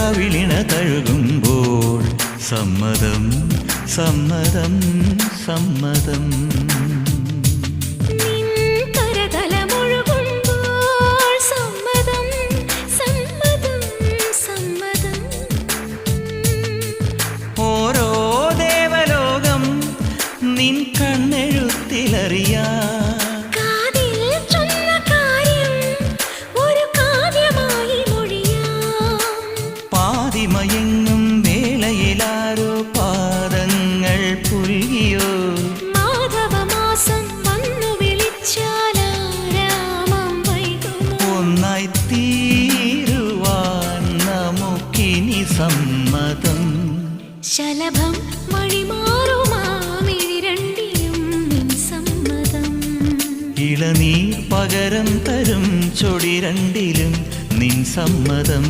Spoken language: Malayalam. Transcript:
കവിളിണ തഴുകുമ്പോൾ സമ്മതം സമ്മതം സമ്മതം. ഓരോ ദേവലോകം നിൻ കണ്ണെഴുത്തിലറിയാ പാതിമയങ്ങും വേളയിലാരോ പാദങ്ങൾ പുൽകിയോ മാധവമാസം വന്നു വിളിച്ചാലാരാമം വൈകുമോ ഒന്നായി തീരുവാൻ നമുക്കിനി സമ്മതം. ശലഭം മണിമാറുമാമിരണ്ടിലും നിൻ സമ്മതം. ഇളനീർ പകരം തരും ചൊടി രണ്ടിലും നിൻ സമ്മതം.